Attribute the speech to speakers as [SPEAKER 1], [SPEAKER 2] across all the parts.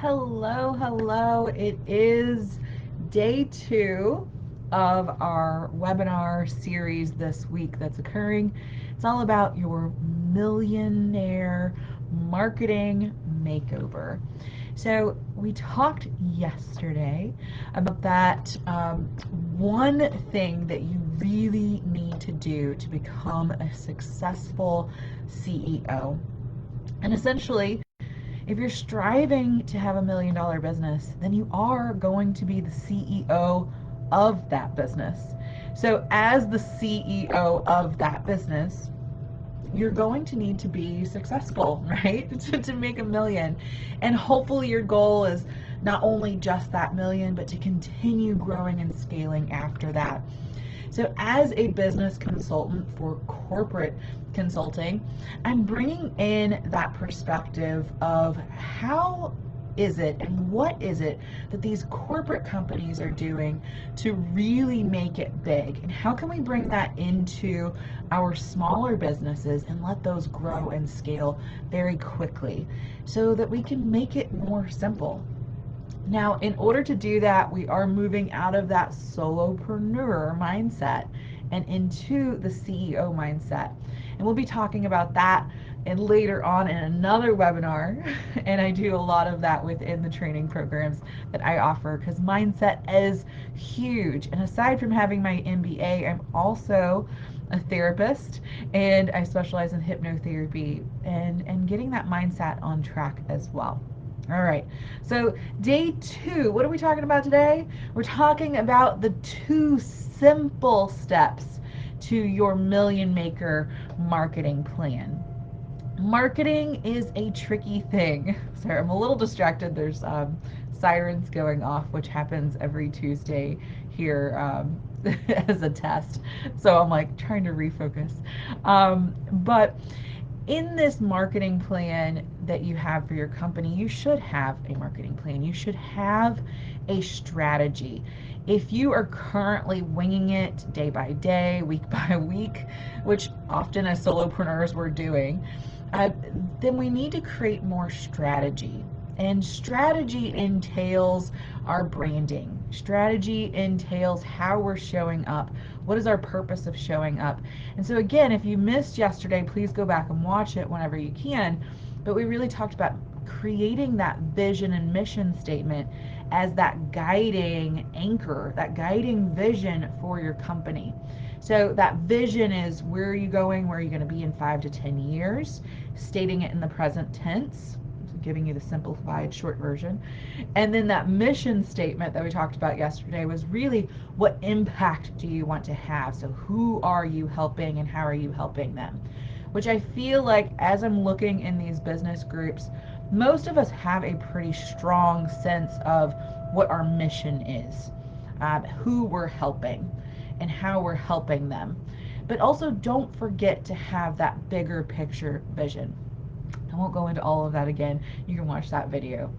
[SPEAKER 1] Hello, hello. It is day 2 of our webinar series this week that's occurring. It's all about your millionaire marketing makeover. So, we talked yesterday about that one thing that you really need to do to become a successful CEO. And essentially, if you're striving to have $1 million business, then you are going to be the CEO of that business. So, as the CEO of that business, you're going to need to be successful, right? to make a million. And hopefully, your goal is not only just that million, but to continue growing and scaling after that. So, as a business consultant for corporate consulting, I'm bringing in that perspective of how is it and what is it that these corporate companies are doing to really make it big? And how can we bring that into our smaller businesses and let those grow and scale very quickly so that we can make it more simple? Now, in order to do that, we are moving out of that solopreneur mindset and into the CEO mindset. And we'll be talking about that and later on in another webinar. And I do a lot of that within the training programs that I offer because mindset is huge. And aside from having my MBA, I'm also a therapist and I specialize in hypnotherapy and getting that mindset on track as well. All right, so day 2, what are we talking about today? We're talking about the 2 simple steps to your million maker marketing plan. Marketing is a tricky thing. Sorry, I'm a little distracted. There's sirens going off, which happens every Tuesday here as a test. So I'm like trying to refocus. But in this marketing plan that you have for your company, you should have a marketing plan. You should have a strategy. If you are currently winging it day by day, week by week, which often as solopreneurs we're doing, then we need to create more strategy. And strategy entails our branding. Strategy entails how we're showing up. What is our purpose of showing up? And so, again, if you missed yesterday, please go back and watch it whenever you can. But we really talked about creating that vision and mission statement as that guiding anchor, that guiding vision for your company. So that vision is where are you going, where are you going to be in 5 to 10 years, stating it in the present tense, giving you the simplified short version. And then that mission statement that we talked about yesterday was really what impact do you want to have? So who are you helping and how are you helping them? Which I feel like as I'm looking in these business groups, most of us have a pretty strong sense of what our mission is, who we're helping, and how we're helping them. But also don't forget to have that bigger picture vision. I won't go into all of that again. You can watch that video.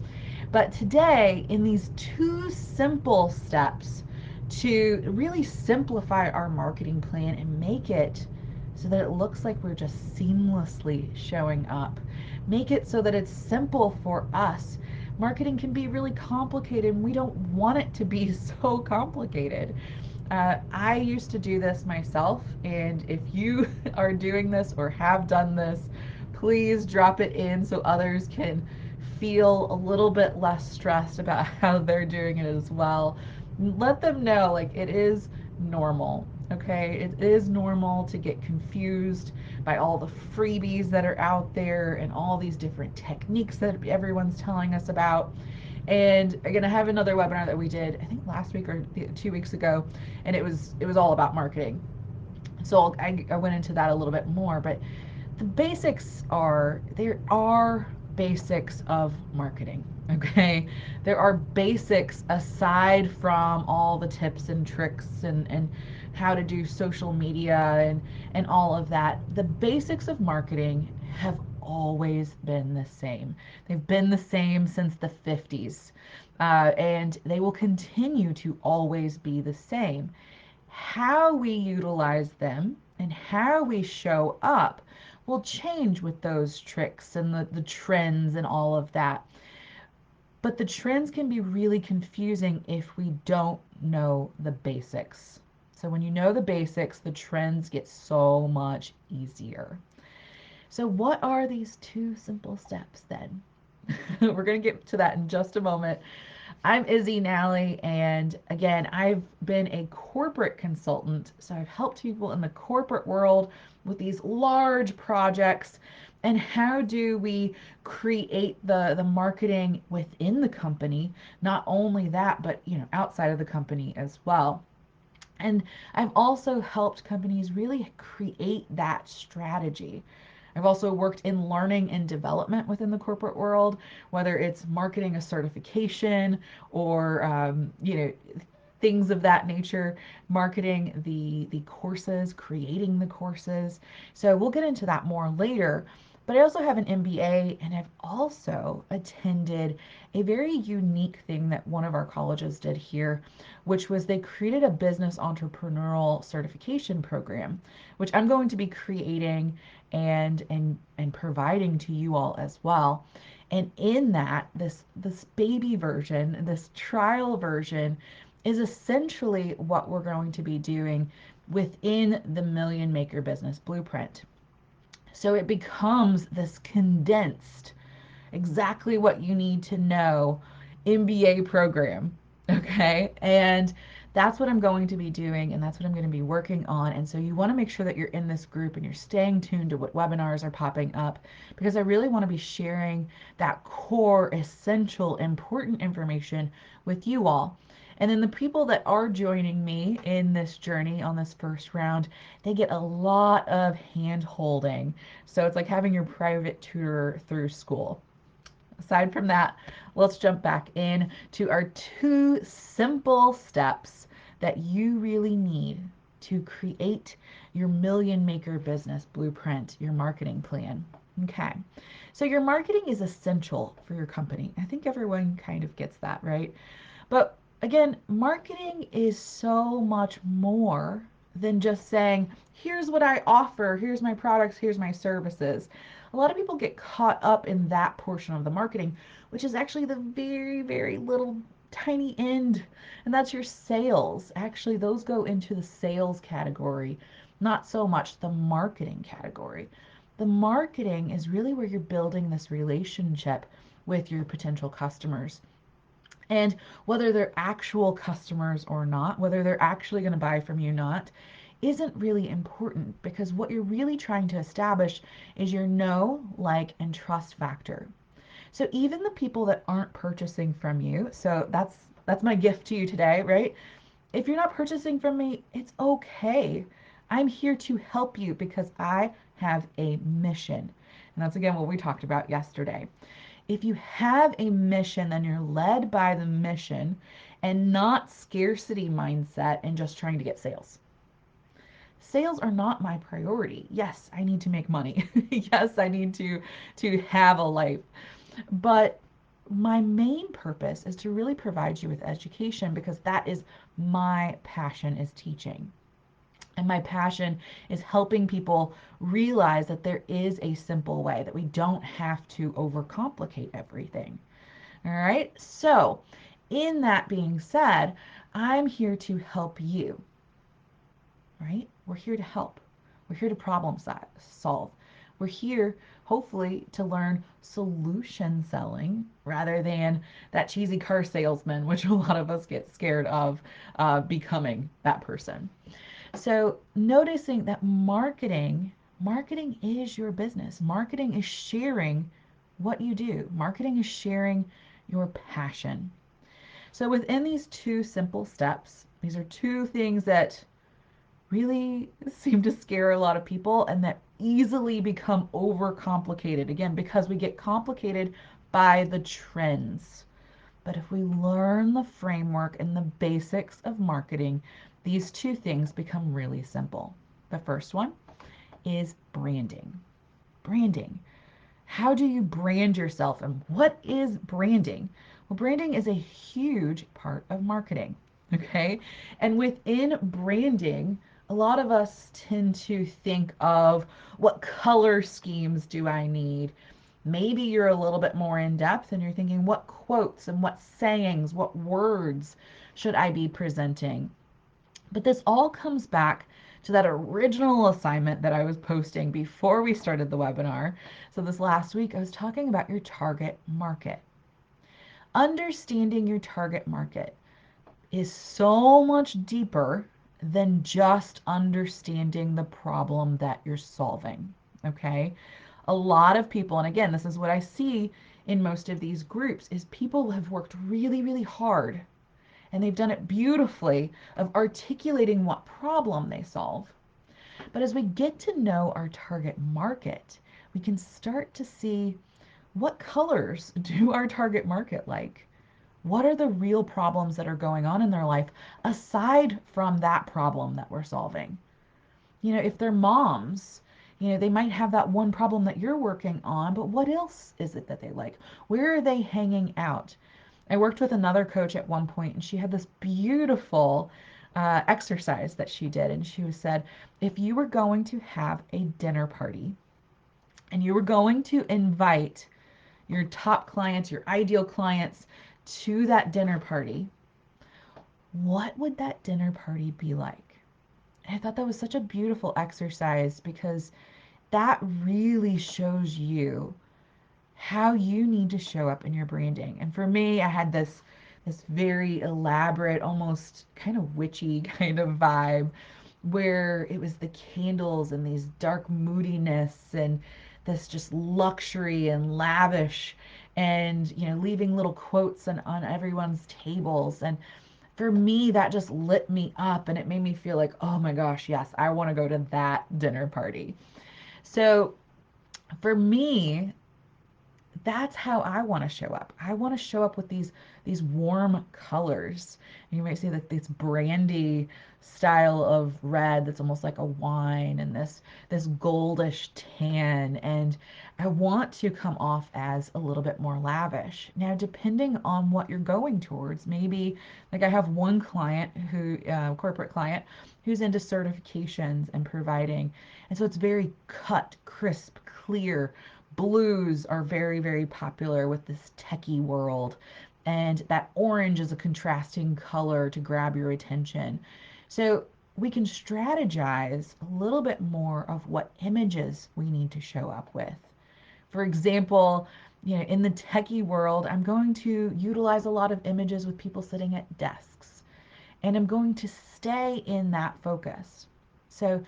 [SPEAKER 1] But today, in these 2 simple steps to really simplify our marketing plan and make it so that it looks like we're just seamlessly showing up, make it so that it's simple for us. Marketing can be really complicated, and we don't want it to be so complicated. I used to do this myself, and if you are doing this or have done this, please drop it in so others can feel a little bit less stressed about how they're doing it as well. Let them know, like, it is normal, okay? It is normal to get confused by all the freebies that are out there and all these different techniques that everyone's telling us about. And again, I have another webinar that we did, I think last week or 2 weeks ago, and it was all about marketing. So I went into that a little bit more, but the basics are, there are basics of marketing, okay? There are basics aside from all the tips and tricks and how to do social media and all of that. The basics of marketing have always been the same. They've been the same since the 50s, and they will continue to always be the same. How we utilize them and how we show up will change with those tricks and the trends and all of that. But the trends can be really confusing if we don't know the basics. So when you know the basics, the trends get so much easier. So, what are these two simple steps then? We're going to get to that in just a moment. I'm Izzy Nally, and again, I've been a corporate consultant. So, I've helped people in the corporate world with these large projects. And how do we create the marketing within the company? Not only that, but outside of the company as well. And I've also helped companies really create that strategy. I've also worked in learning and development within the corporate world, whether it's marketing a certification or things of that nature, marketing the courses, creating the courses. So we'll get into that more later. But I also have an MBA, and I've also attended a very unique thing that one of our colleges did here, which was they created a business entrepreneurial certification program, which I'm going to be creating and providing to you all as well. And in that, this baby version, this trial version, is essentially what we're going to be doing within the Million Maker Business Blueprint. So it becomes this condensed, exactly what you need to know MBA program. Okay. And that's what I'm going to be doing, and that's what I'm going to be working on. And so you want to make sure that you're in this group and you're staying tuned to what webinars are popping up, because I really want to be sharing that core, essential, important information with you all. And then the people that are joining me in this journey on this first round, they get a lot of hand holding. So it's like having your private tutor through school. Aside from that, let's jump back in to our two simple steps that you really need to create your Million Maker Business Blueprint, your marketing plan. Okay, so your marketing is essential for your company. I think everyone kind of gets that, right? But again, marketing is so much more than just saying, here's what I offer, here's my products, here's my services. A lot of people get caught up in that portion of the marketing, which is actually the very, very little tiny end. And that's your sales. Actually, those go into the sales category, not so much the marketing category. The marketing is really where you're building this relationship with your potential customers. And whether they're actual customers or not, whether they're actually going to buy from you or not, isn't really important, because what you're really trying to establish is your know, like, and trust factor. So even the people that aren't purchasing from you, so that's my gift to you today, right? If you're not purchasing from me, it's okay. I'm here to help you because I have a mission. And that's again what we talked about yesterday. If you have a mission, then you're led by the mission and not scarcity mindset and just trying to get sales. Sales are not my priority. Yes, I need to make money. Yes, I need to have a life. But my main purpose is to really provide you with education, because that is my passion, is teaching. And my passion is helping people realize that there is a simple way, that we don't have to overcomplicate everything. All right. So, in that being said, I'm here to help you, right? We're here to help. We're here to solve. We're here, hopefully, to learn solution selling rather than that cheesy car salesman, which a lot of us get scared of becoming that person. So noticing that marketing is your business. Marketing is sharing what you do. Marketing is sharing your passion. So within these two simple steps, these are two things that really seem to scare a lot of people and that easily become overcomplicated. Again, because we get complicated by the trends. But if we learn the framework and the basics of marketing, these two things become really simple. The first one is branding. Branding. How do you brand yourself, and what is branding? Well, branding is a huge part of marketing. Okay. And within branding, a lot of us tend to think of, what color schemes do I need? Maybe you're a little bit more in depth and you're thinking, what quotes and what sayings, what words should I be presenting? But this all comes back to that original assignment that I was posting before we started the webinar. So, this last week, I was talking about your target market. Understanding your target market is so much deeper than just understanding the problem that you're solving. Okay? A lot of people, and again, this is what I see in most of these groups, is people have worked really, really hard and they've done it beautifully of articulating what problem they solve. But as we get to know our target market, we can start to see what colors do our target market like? What are the real problems that are going on in their life aside from that problem that we're solving? If they're moms, they might have that one problem that you're working on, but what else is it that they like? Where are they hanging out? I worked with another coach at one point, and she had this beautiful exercise that she did. And she said, if you were going to have a dinner party and you were going to invite your top clients, your ideal clients to that dinner party, what would that dinner party be like? And I thought that was such a beautiful exercise because that really shows you how you need to show up in your branding. And for me, I had this very elaborate, almost kind of witchy kind of vibe where it was the candles and these dark moodiness and this just luxury and lavish and leaving little quotes on everyone's tables. And for me, that just lit me up and it made me feel like, oh my gosh, yes, I want to go to that dinner party. So for me, that's how I want to show up. I want to show up with these warm colors. You might see that this brandy style of red that's almost like a wine, and this goldish tan, and I want to come off as a little bit more lavish. Now, depending on what you're going towards, maybe like I have one client who corporate client who's into certifications and providing, and so it's very cut, crisp, clear. Blues are very, very popular with this techie world, and that orange is a contrasting color to grab your attention. So we can strategize a little bit more of what images we need to show up with. For example, in the techie world, I'm going to utilize a lot of images with people sitting at desks, and I'm going to stay in that focus. So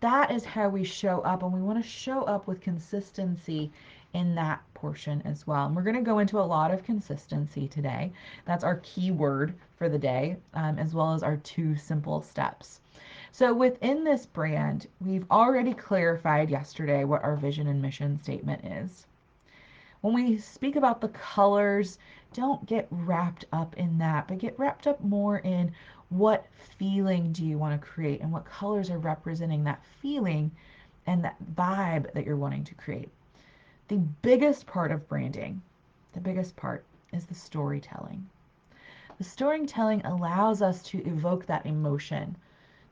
[SPEAKER 1] that is how we show up, and we want to show up with consistency in that portion as well. And we're going to go into a lot of consistency today. That's our key word for the day, as well as our 2 simple steps. So within this brand, we've already clarified yesterday what our vision and mission statement is. When we speak about the colors, don't get wrapped up in that, but get wrapped up more in what feeling do you want to create and what colors are representing that feeling and that vibe that you're wanting to create. The biggest part of branding, the biggest part is the storytelling. The storytelling allows us to evoke that emotion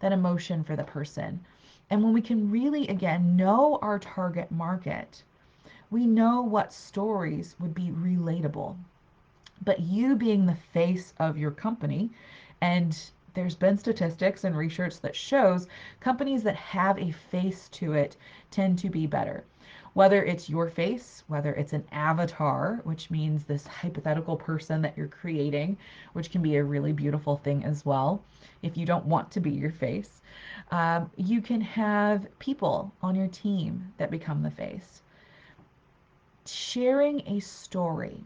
[SPEAKER 1] for the person. And when we can really, again, know our target market, we know what stories would be relatable. But you being the face of your company, and there's been statistics and research that shows companies that have a face to it tend to be better. Whether it's your face, whether it's an avatar, which means this hypothetical person that you're creating, which can be a really beautiful thing as well, if you don't want to be your face. You can have people on your team that become the face. Sharing a story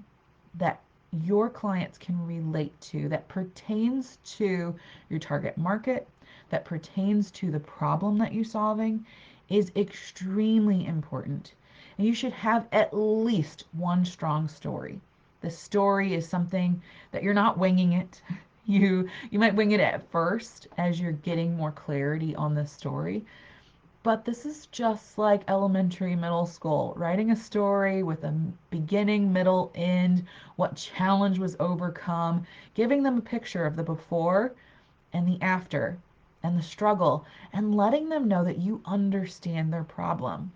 [SPEAKER 1] that your clients can relate to, that pertains to your target market, that pertains to the problem that you're solving, is extremely important. And you should have at least one strong story. The story is something that you're not winging it. You might wing it at first as you're getting more clarity on the story, but this is just like elementary, middle school, writing a story with a beginning, middle, end, what challenge was overcome, giving them a picture of the before and the after and the struggle, and letting them know that you understand their problem.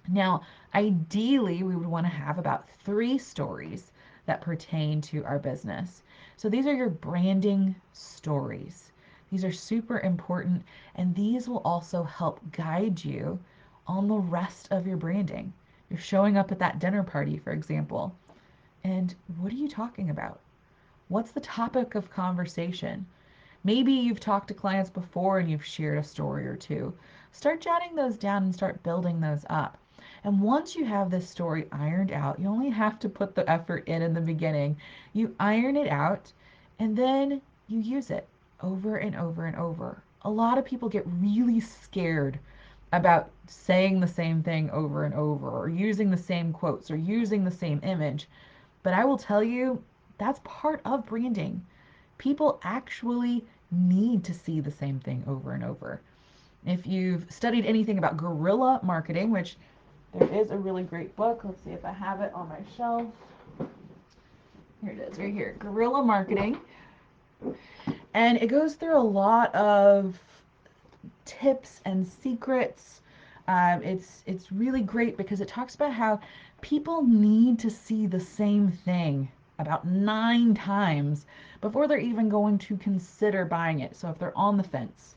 [SPEAKER 1] Now, ideally, we would want to have about 3 stories that pertain to our business. So these are your branding stories. These are super important, and these will also help guide you on the rest of your branding. You're showing up at that dinner party, for example, and what are you talking about? What's the topic of conversation? Maybe you've talked to clients before and you've shared a story or two. Start jotting those down and start building those up. And once you have this story ironed out, you only have to put the effort in the beginning. You iron it out and then you use it over and over and over. A lot of people get really scared about saying the same thing over and over, or using the same quotes, or using the same image. But I will tell you, that's part of branding. People actually need to see the same thing over and over. If you've studied anything about guerrilla marketing, which there is a really great book, let's see if I have it on my shelf. Here it is, right here, Guerrilla Marketing. And it goes through a lot of tips and secrets. It's really great because it talks about how people need to see the same thing about 9 times before they're even going to consider buying it. So if they're on the fence,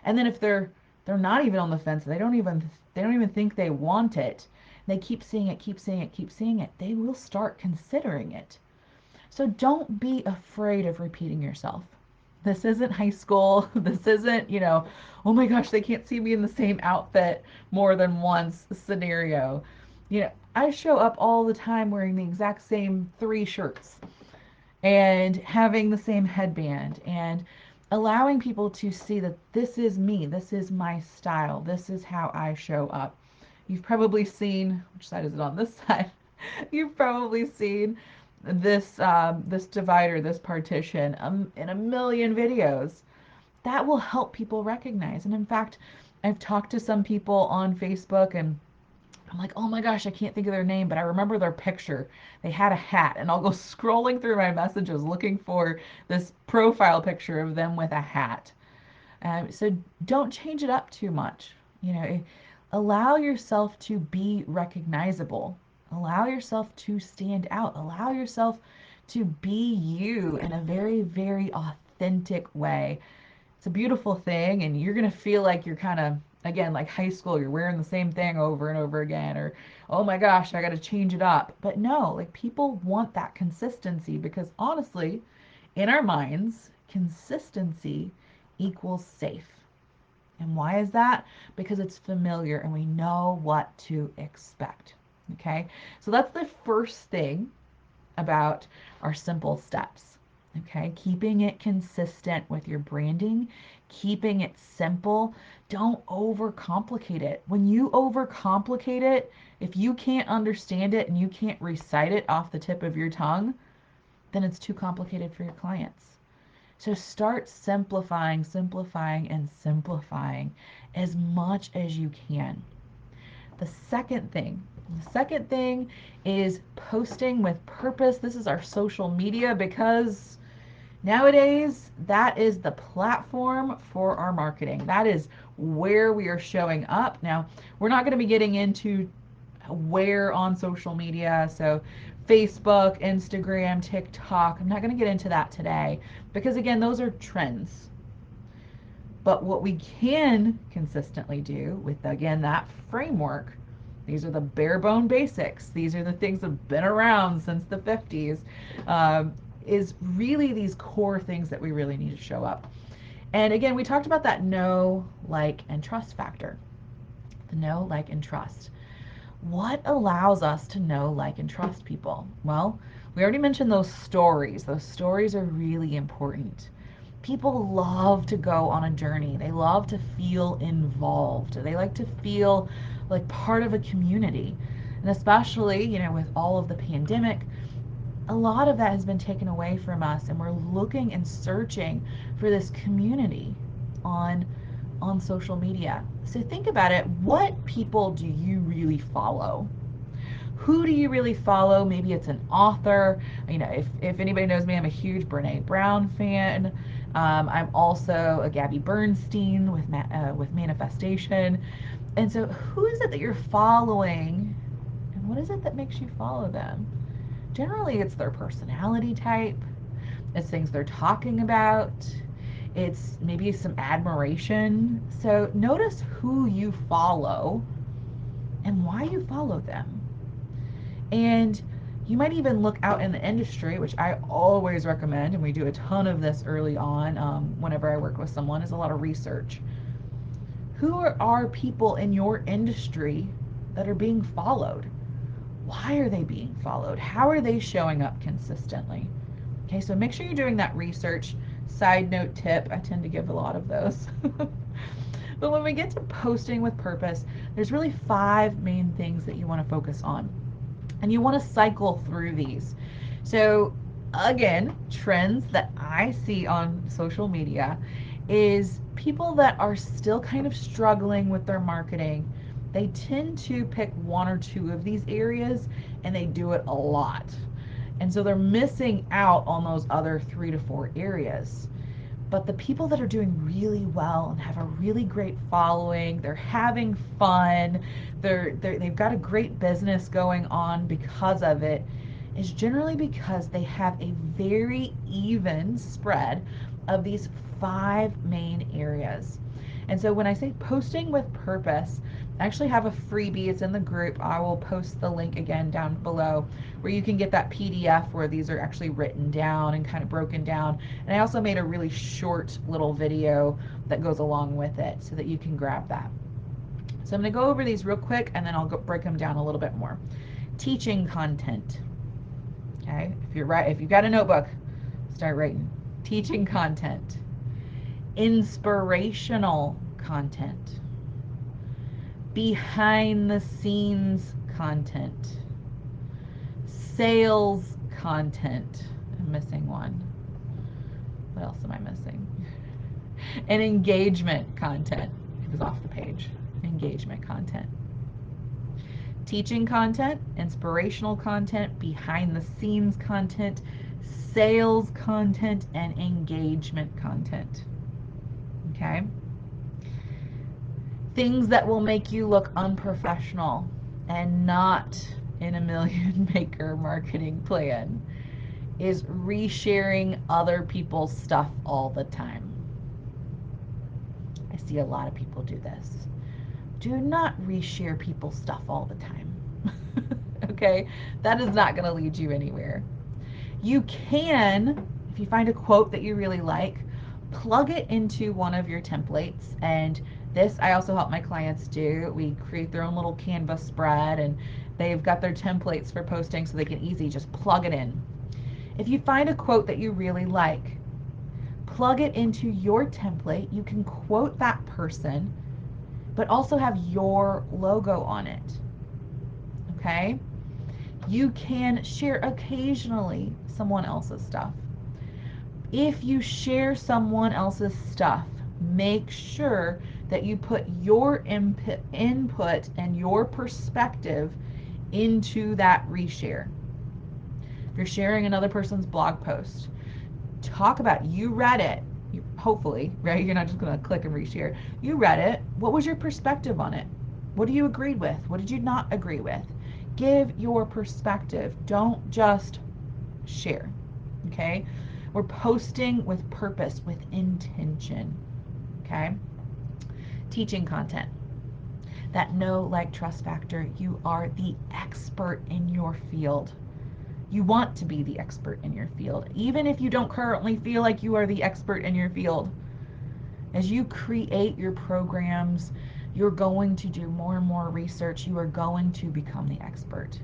[SPEAKER 1] and then if they're not even on the fence, they don't even think they want it, they keep seeing it, keep seeing it, keep seeing it, they will start considering it. So don't be afraid of repeating yourself. This isn't high school. This isn't, oh my gosh, they can't see me in the same outfit more than once scenario. I show up all the time wearing the exact same 3 shirts and having the same headband and allowing people to see that this is me, this is my style, this is how I show up. You've probably seen, which side is it on? This side. You've probably seen this divider, this partition, in a million videos. That will help people recognize. And in fact, I've talked to some people on Facebook, and I'm like, oh my gosh, I can't think of their name, but I remember their picture. They had a hat, and I'll go scrolling through my messages looking for this profile picture of them with a hat. So don't change it up too much. Allow yourself to be recognizable. Allow yourself to stand out. Allow yourself to be you in a very, very authentic way. It's a beautiful thing, and you're going to feel like you're kind of, again, like high school, you're wearing the same thing over and over again, or oh my gosh, I got to change it up. But no, like, people want that consistency because honestly, in our minds, consistency equals safe. And why is that? Because it's familiar and we know what to expect. Okay, so that's the first thing about our simple steps. Okay, keeping it consistent with your branding, keeping it simple. Don't overcomplicate it. When you overcomplicate it, if you can't understand it and you can't recite it off the tip of your tongue, then it's too complicated for your clients. So start simplifying, simplifying, and simplifying as much as you can. The second thing is posting with purpose. This is our social media, because nowadays that is the platform for our marketing. That is where we are showing up. Now, we're not going to be getting into where on social media. So Facebook, Instagram, TikTok. I'm not going to get into that today because, again, those are trends. But what we can consistently do with, again, that framework, these are the bare bone basics. These are the things that have been around since the 50s, is really these core things that we really need to show up. And again, we talked about that know, like, and trust factor. The know, like, and trust. What allows us to know, like, and trust people? Well, we already mentioned those stories. Those stories are really important. People love to go on a journey. They love to feel involved. They like to feel like part of a community. And especially, with all of the pandemic, a lot of that has been taken away from us, and we're looking and searching for this community on social media. So think about it. What people do you really follow? Who do you really follow? Maybe it's an author. If anybody knows me, I'm a huge Brene Brown fan. I'm also a Gabby Bernstein with Manifestation. And so, who is it that you're following, and what is it that makes you follow them? Generally, it's their personality type, it's things they're talking about, it's maybe some admiration. So, notice who you follow and why you follow them. And you might even look out in the industry, which I always recommend, and we do a ton of this early on whenever I work with someone, is a lot of research. Who are people in your industry that are being followed? Why are they being followed? How are they showing up consistently? Okay, so make sure you're doing that research. Side note tip, I tend to give a lot of those. But when we get to posting with purpose, there's really 5 main things that you want to focus on. And you want to cycle through these. So, again, trends that I see on social media is people that are still kind of struggling with their marketing. They tend to pick 1 or 2 of these areas and they do it a lot. And so they're missing out on those other 3 to 4 areas. But the people that are doing really well and have a really great following, they're having fun, they've got a great business going on because of it, is generally because they have a very even spread of these 5 main areas. And so when I say posting with purpose, I actually have a freebie. It's in the group. I will post the link again down below where you can get that PDF where these are actually written down and kind of broken down. And I also made a really short little video that goes along with it so that you can grab that. So I'm going to go over these real quick and then I'll break them down a little bit more. Teaching content. Okay, if you've got a notebook, start writing. Teaching content. Inspirational content. Behind the scenes content. Sales content. I'm missing one. What else am I missing? And engagement content. It was off the page. Engagement content. Teaching content, inspirational content, behind the scenes content, sales content, and engagement content. Okay? Things that will make you look unprofessional and not in a million maker marketing plan is resharing other people's stuff all the time. I see a lot of people do this. Do not reshare people's stuff all the time. Okay? That is not going to lead you anywhere. You can, if you find a quote that you really like, plug it into one of your templates. And this I also help my clients do. We create their own little Canva spread and they've got their templates for posting so they can easily just plug it in. If you find a quote that you really like, plug it into your template. You can quote that person, but also have your logo on it. Okay? You can share occasionally someone else's stuff. If you share someone else's stuff, make sure that you put your input and your perspective into that reshare. If you're sharing another person's blog post, talk about you read it. Hopefully, right? You're not just going to click and reshare. You read it. What was your perspective on it? What do you agree with? What did you not agree with? Give your perspective. Don't just share. Okay? We're posting with purpose, with intention. Okay? Teaching content. That know, like, trust factor. You are the expert in your field. You want to be the expert in your field, even if you don't currently feel like you are the expert in your field. As you create your programs, you're going to do more and more research. You are going to become the expert.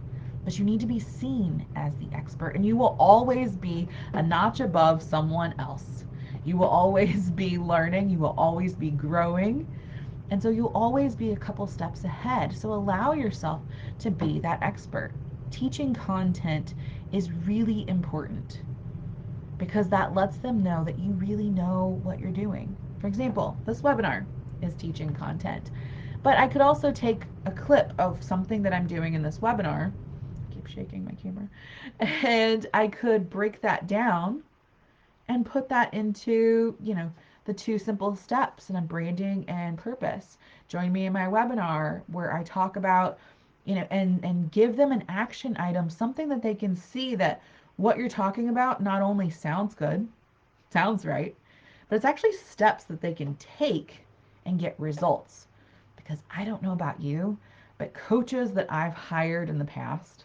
[SPEAKER 1] But you need to be seen as the expert, and you will always be a notch above someone else. You will always be learning, you will always be growing, and so you'll always be a couple steps ahead. So allow yourself to be that expert. Teaching content is really important because that lets them know that you really know what you're doing. For example, this webinar is teaching content, but I could also take a clip of something that I'm doing in this webinar. I keep shaking my camera. And I could break that down and put that into, the 2 simple steps in a branding and purpose. Join me in my webinar where I talk about, and give them an action item, something that they can see that what you're talking about not only sounds good, sounds right, but it's actually steps that they can take and get results. Because I don't know about you, but coaches that I've hired in the past,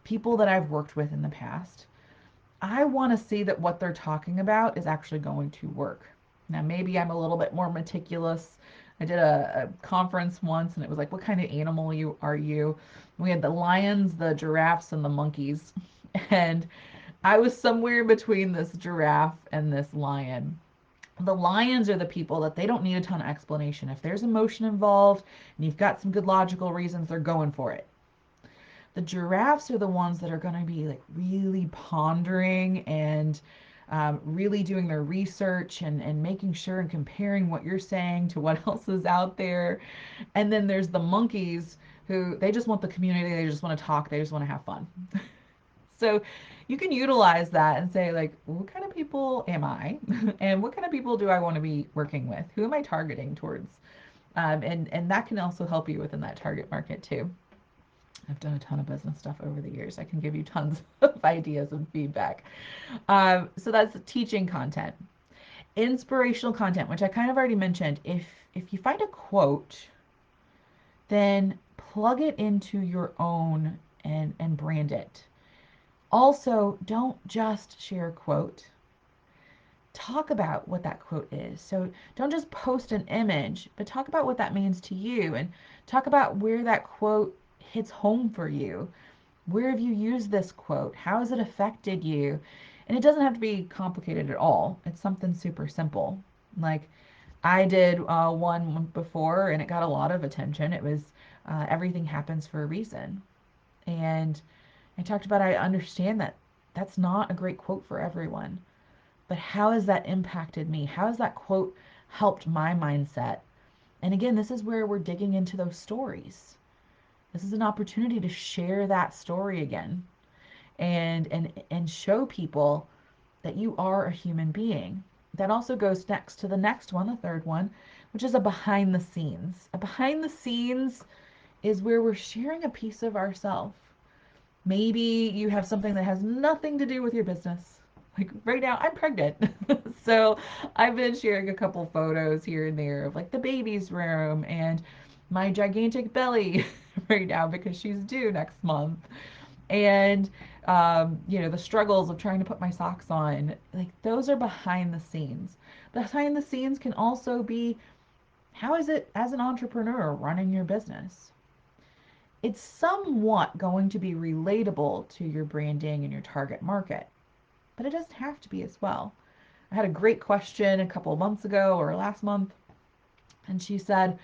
[SPEAKER 1] people that I've worked with in the past, I want to see that what they're talking about is actually going to work. Now, maybe I'm a little bit more meticulous. I did a conference once and it was like, what kind of animal are you? We had the lions, the giraffes, and the monkeys. And I was somewhere between this giraffe and this lion. The lions are the people that they don't need a ton of explanation. If there's emotion involved and you've got some good logical reasons, they're going for it. The giraffes are the ones that are going to be like really pondering and really doing their research and making sure and comparing what you're saying to what else is out there. And then there's the monkeys who they just want the community, they just want to talk, they just want to have fun. So you can utilize that and say, like, what kind of people am I? And what kind of people do I want to be working with? Who am I targeting towards? And that can also help you within that target market too. I've done a ton of business stuff over the years. I can give you tons of ideas and feedback. So that's teaching content. Inspirational content, which I kind of already mentioned. If you find a quote, then plug it into your own and brand it. Also, don't just share a quote. Talk about what that quote is. So don't just post an image, but talk about what that means to you and talk about where that quote hits home for you. Where have you used this quote? How has it affected you? And it doesn't have to be complicated at all. It's something super simple. Like I did one before and it got a lot of attention. It was everything happens for a reason. And I talked about I understand that that's not a great quote for everyone. But how has that impacted me? How has that quote helped my mindset? And again, this is where we're digging into those stories. This is an opportunity to share that story again and show people that you are a human being. That also goes next to the next one, the third one, which is a behind the scenes. A behind the scenes is where we're sharing a piece of ourselves. Maybe you have something that has nothing to do with your business. Like right now, I'm pregnant. So I've been sharing a couple photos here and there of like the baby's room and my gigantic belly right now because she's due next month. And, the struggles of trying to put my socks on. Like those are behind the scenes. Behind the scenes can also be how is it as an entrepreneur running your business? It's somewhat going to be relatable to your branding and your target market, but it doesn't have to be as well. I had a great question a couple of months ago or last month, and she said,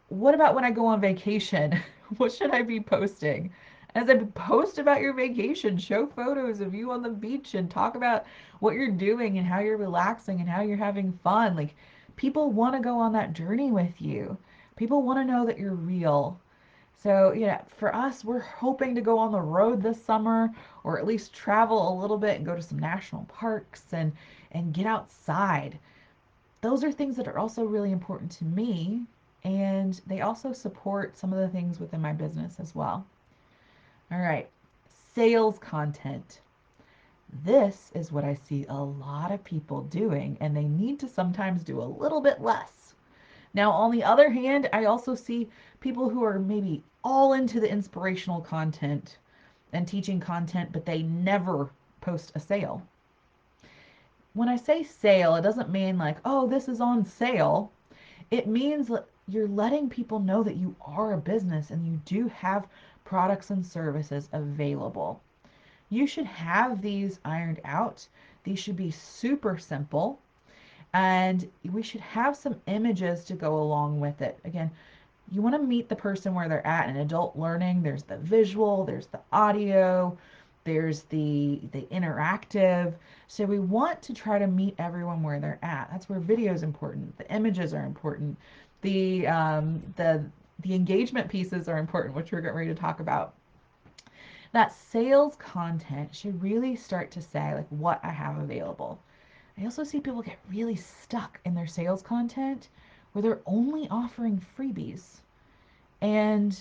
[SPEAKER 1] what about when I go on vacation? What should I be posting? As I post about your vacation, show photos of you on the beach and talk about what you're doing and how you're relaxing and how you're having fun. Like, people want to go on that journey with you. People want to know that you're real. So, for us, we're hoping to go on the road this summer or at least travel a little bit and go to some national parks and get outside. Those are things that are also really important to me, and they also support some of the things within my business as well. All right, sales content. This is what I see a lot of people doing, and they need to sometimes do a little bit less. Now, on the other hand, I also see people who are maybe all into the inspirational content and teaching content, but they never post a sale. When I say sale, it doesn't mean like, oh, this is on sale. It means that you're letting people know that you are a business and you do have products and services available. You should have these ironed out. These should be super simple. And we should have some images to go along with it. Again, you want to meet the person where they're at in adult learning. There's the visual, there's the audio, there's the interactive. So we want to try to meet everyone where they're at. That's where video is important. The images are important. The engagement pieces are important, which we're getting ready to talk about. That sales content should really start to say like what I have available. I also see people get really stuck in their sales content where they're only offering freebies. And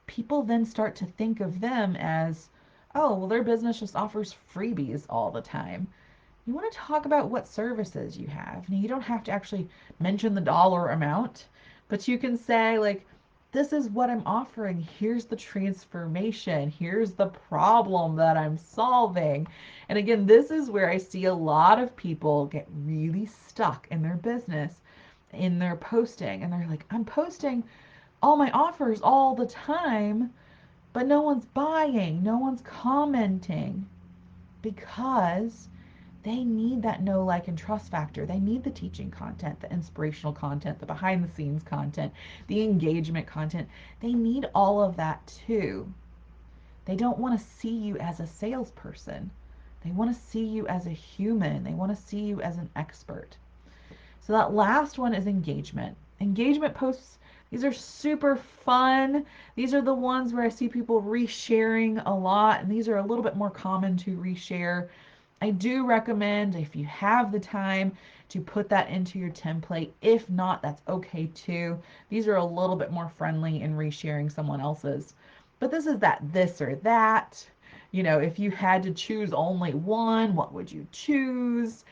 [SPEAKER 1] people then start to think of them as, oh, well, their business just offers freebies all the time. You want to talk about what services you have. Now, you don't have to actually mention the dollar amount, but you can say, like, this is what I'm offering. Here's the transformation. Here's the problem that I'm solving. And again, this is where I see a lot of people get really stuck in their business, in their posting. And they're like, I'm posting all my offers all the time, but no one's buying, no one's commenting because they need that know, like, and trust factor. They need the teaching content, the inspirational content, the behind the scenes content, the engagement content. They need all of that too. They don't want to see you as a salesperson. They want to see you as a human. They want to see you as an expert. So that last one is engagement. Engagement posts, these are super fun. These are the ones where I see people resharing a lot, and these are a little bit more common to reshare. I do recommend, if you have the time, to put that into your template. If not, that's okay too. These are a little bit more friendly in resharing someone else's. But this is that this or that. You know, if you had to choose only one, what would you choose?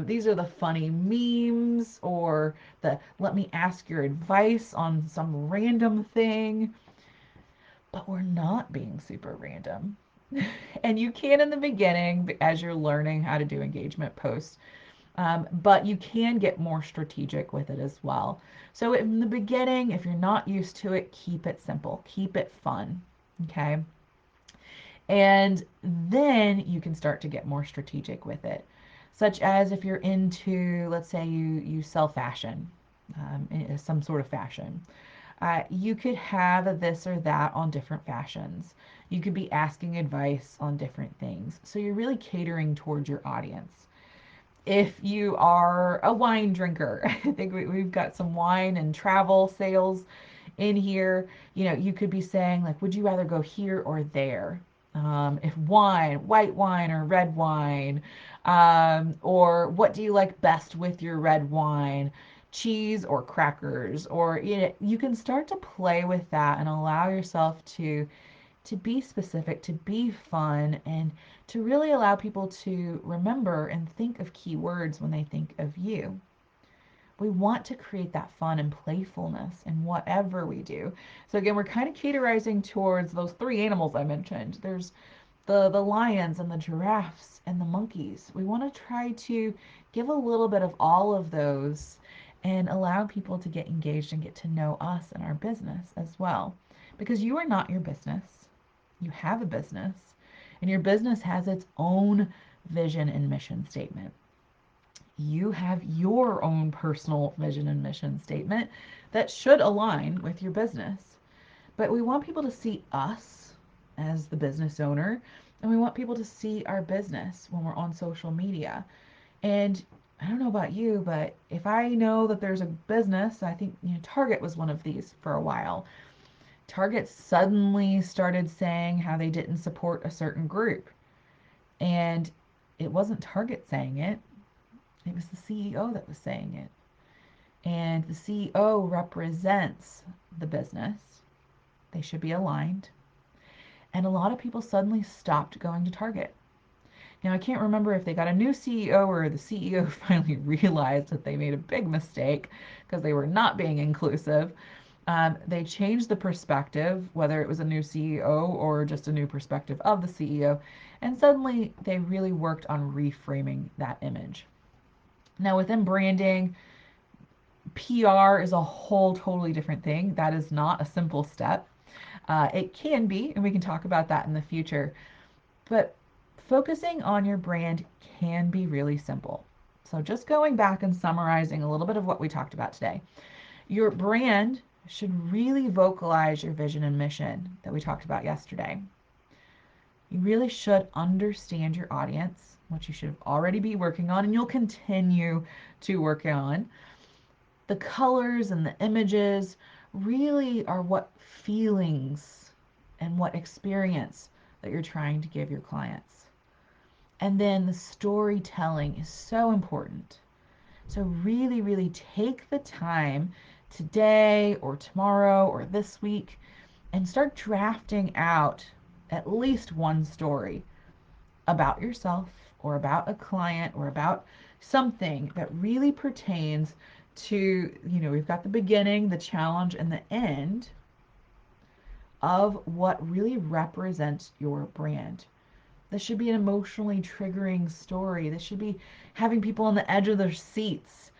[SPEAKER 1] These are the funny memes or the let me ask your advice on some random thing. But we're not being super random. And you can in the beginning as you're learning how to do engagement posts, but you can get more strategic with it as well. So in the beginning, if you're not used to it, keep it simple, keep it fun. Okay. And then you can start to get more strategic with it, such as if you're into, let's say you sell fashion, some sort of fashion. You could have a this or that on different fashions. You could be asking advice on different things. So you're really catering towards your audience. If you are a wine drinker, I think we've got some wine and travel sales in here. You know, you could be saying, like, would you rather go here or there? If wine, white wine or red wine, or what do you like best with your red wine? Cheese or crackers, or you know, you can start to play with that and allow yourself to be specific, to be fun, and to really allow people to remember and think of keywords when they think of you. We want to create that fun and playfulness in whatever we do. So again, we're kind of categorizing towards those three animals I mentioned. There's the lions and the giraffes and the monkeys. We want to try to give a little bit of all of those and allow people to get engaged and get to know us and our business as well. Because you are not your business. You have a business, and your business has its own vision and mission statement. You have your own personal vision and mission statement that should align with your business. But we want people to see us as the business owner, and we want people to see our business when we're on social media. And I don't know about you, but if I know that there's a business, I think, you know, Target was one of these for a while. Target suddenly started saying how they didn't support a certain group. And it wasn't Target saying it, it was the CEO that was saying it. And the CEO represents the business. They should be aligned. And a lot of people suddenly stopped going to Target. Now, I can't remember if they got a new CEO or the CEO finally realized that they made a big mistake because they were not being inclusive. They changed the perspective, whether it was a new CEO or just a new perspective of the CEO, and suddenly they really worked on reframing that image. Now, within branding, PR is a whole totally different thing. That is not a simple step. It can be, and we can talk about that in the future. But focusing on your brand can be really simple. So, just going back and summarizing a little bit of what we talked about today, your brand should really vocalize your vision and mission that we talked about yesterday. You really should understand your audience, which you should already be working on and you'll continue to work on. The colors and the images really are what feelings and what experience that you're trying to give your clients. And then the storytelling is so important. So, really, really take the time today or tomorrow or this week and start drafting out at least one story about yourself or about a client or about something that really pertains to, we've got the beginning, the challenge, and the end of what really represents your brand. This should be an emotionally triggering story. This should be having people on the edge of their seats.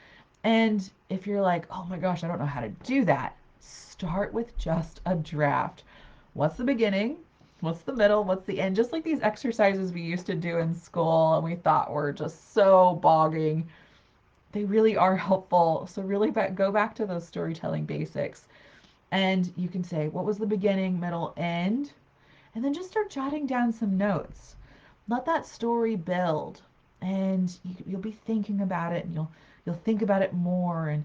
[SPEAKER 1] And if you're like, oh my gosh, I don't know how to do that, start with just a draft. What's the beginning? What's the middle? What's the end? Just like these exercises we used to do in school and we thought were just so bogging. They really are helpful. So, really go back to those storytelling basics. And you can say, what was the beginning, middle, end? And then just start jotting down some notes. Let that story build. And you'll be thinking about it and you'll think about it more. And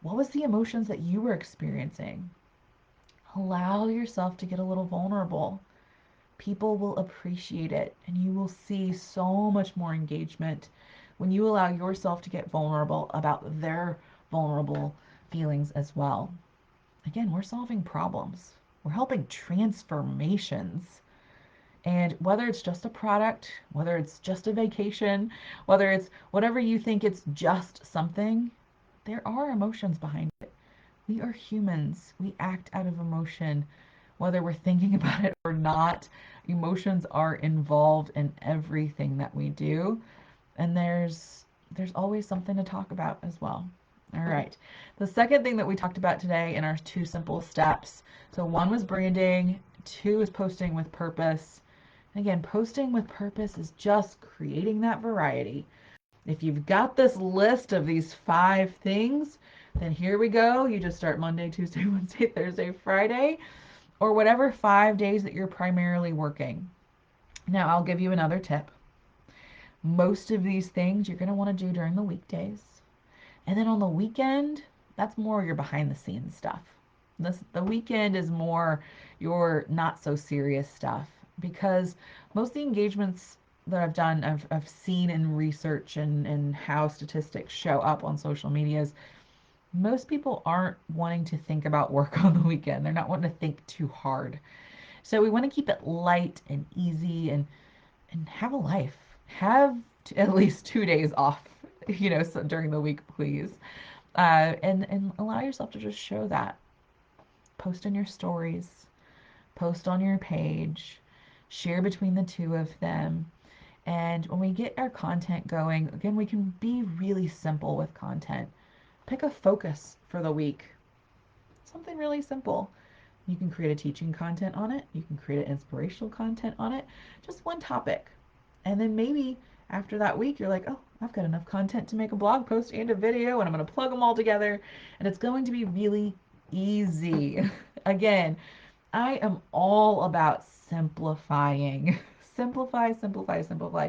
[SPEAKER 1] what was the emotions that you were experiencing? Allow yourself to get a little vulnerable. People will appreciate it and you will see so much more engagement when you allow yourself to get vulnerable about their vulnerable feelings as well. Again, we're solving problems. We're helping transformations. And whether it's just a product, whether it's just a vacation, whether it's whatever you think it's just something, there are emotions behind it. We are humans. We act out of emotion, whether we're thinking about it or not. Emotions are involved in everything that we do, and there's always something to talk about as well. All right. The second thing that we talked about today in our two simple steps. So one was branding, two is posting with purpose. Again, posting with purpose is just creating that variety. If you've got this list of these 5 things, then here we go. You just start Monday, Tuesday, Wednesday, Thursday, Friday, or whatever 5 days that you're primarily working. Now, I'll give you another tip. Most of these things you're going to want to do during the weekdays. And then on the weekend, that's more your behind the scenes stuff. The weekend is more your not so serious stuff because most of the engagements that I've done, I've seen in research and how statistics show up on social medias. Most people aren't wanting to think about work on the weekend. They're not wanting to think too hard. So we want to keep it light and easy and have a life. Have at least 2 days off, so during the week, please. And allow yourself to just show that. Post in your stories, post on your page, share between the two of them. And when we get our content going, again, we can be really simple with content. Pick a focus for the week. Something really simple. You can create a teaching content on it. You can create an inspirational content on it. Just one topic. And then maybe after that week, you're like, oh, I've got enough content to make a blog post and a video, and I'm going to plug them all together. And it's going to be really easy. Again, I am all about simplifying. Simplify, simplify, simplify.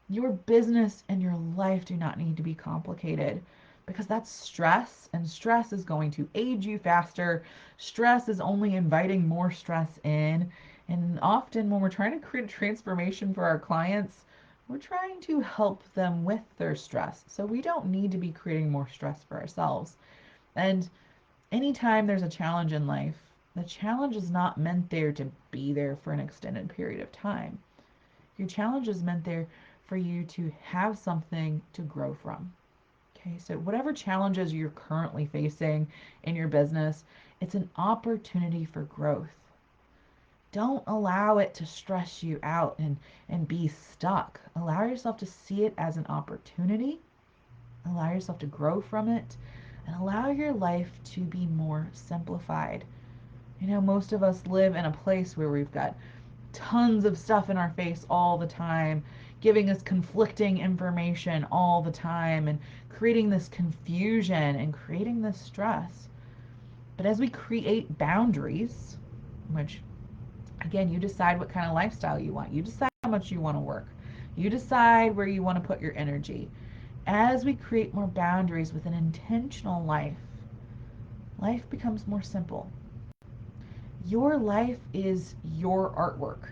[SPEAKER 1] Your business and your life do not need to be complicated because that's stress, and stress is going to age you faster. Stress is only inviting more stress in. And often, when we're trying to create a transformation for our clients, we're trying to help them with their stress. So, we don't need to be creating more stress for ourselves. And anytime there's a challenge in life, the challenge is not meant there to be there for an extended period of time. Your challenge is meant there for you to have something to grow from. Okay, so whatever challenges you're currently facing in your business, it's an opportunity for growth. Don't allow it to stress you out and be stuck. Allow yourself to see it as an opportunity, allow yourself to grow from it, and allow your life to be more simplified. Most of us live in a place where we've got tons of stuff in our face all the time, giving us conflicting information all the time, and creating this confusion and creating this stress. But as we create boundaries, which again, you decide what kind of lifestyle you want, you decide how much you want to work, you decide where you want to put your energy. As we create more boundaries with an intentional life, life becomes more simple. Your life is your artwork.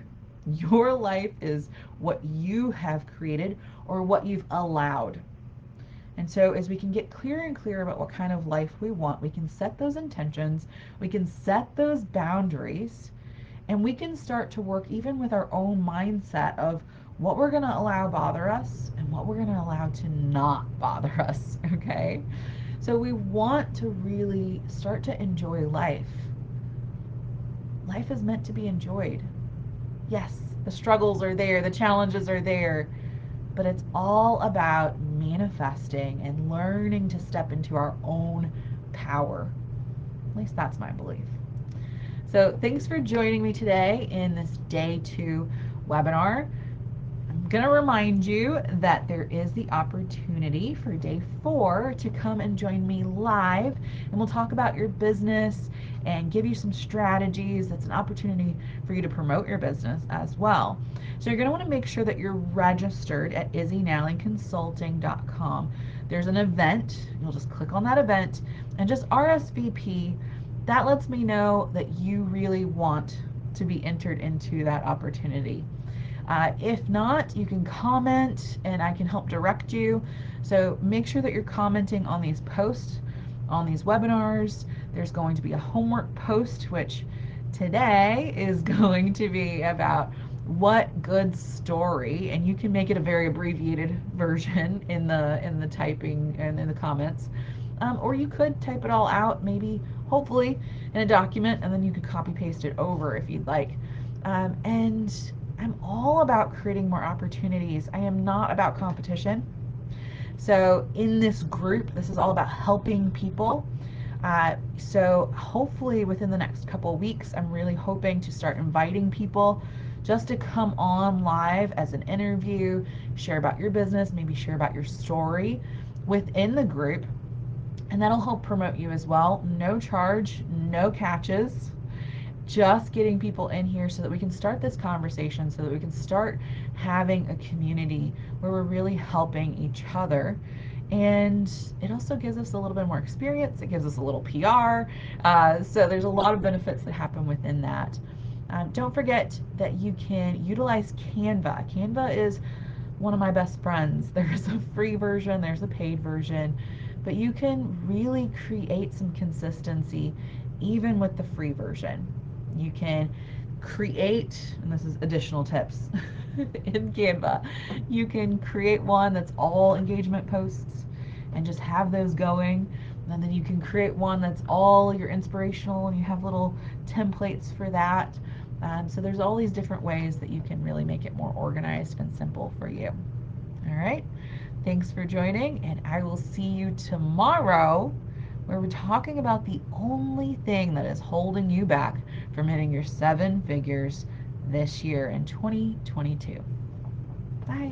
[SPEAKER 1] Your life is what you have created or what you've allowed. And so, as we can get clearer and clearer about what kind of life we want, we can set those intentions, we can set those boundaries, and we can start to work even with our own mindset of what we're going to allow bother us and what we're going to allow to not bother us. Okay? So, we want to really start to enjoy life. Life is meant to be enjoyed. Yes, the struggles are there, the challenges are there, but it's all about manifesting and learning to step into our own power. At least that's my belief. So, thanks for joining me today in this day 2 webinar. I'm going to remind you that there is the opportunity for day 4 to come and join me live, and we'll talk about your business and give you some strategies. That's an opportunity for you to promote your business as well. So you're going to want to make sure that you're registered at izzynallingconsulting.com. There's an event. You'll just click on that event and just RSVP. That lets me know that you really want to be entered into that opportunity. If not, you can comment and I can help direct you. So make sure that you're commenting on these posts, on these webinars. There's going to be a homework post, which today is going to be about what good story, and you can make it a very abbreviated version in the typing and in the comments. Or you could type it all out, maybe, hopefully, in a document, and then you could copy paste it over if you'd like. And I'm all about creating more opportunities. I am not about competition. So in this group, this is all about helping people. So hopefully within the next couple of weeks, I'm really hoping to start inviting people just to come on live as an interview, share about your business, maybe share about your story within the group. And that'll help promote you as well. No charge, no catches, just getting people in here so that we can start this conversation, so that we can start having a community where we're really helping each other. And it also gives us a little bit more experience. It gives us a little PR. So there's a lot of benefits that happen within that. Don't forget that you can utilize Canva. Canva is one of my best friends. There's a free version, there's a paid version, but you can really create some consistency even with the free version. You can create, and this is additional tips in Canva, you can create one that's all engagement posts and just have those going. And then you can create one that's all your inspirational and you have little templates for that. So there's all these different ways that you can really make it more organized and simple for you. All right. Thanks for joining, and I will see you tomorrow where we're talking about the only thing that is holding you back from hitting your 7 figures this year in 2022. Bye.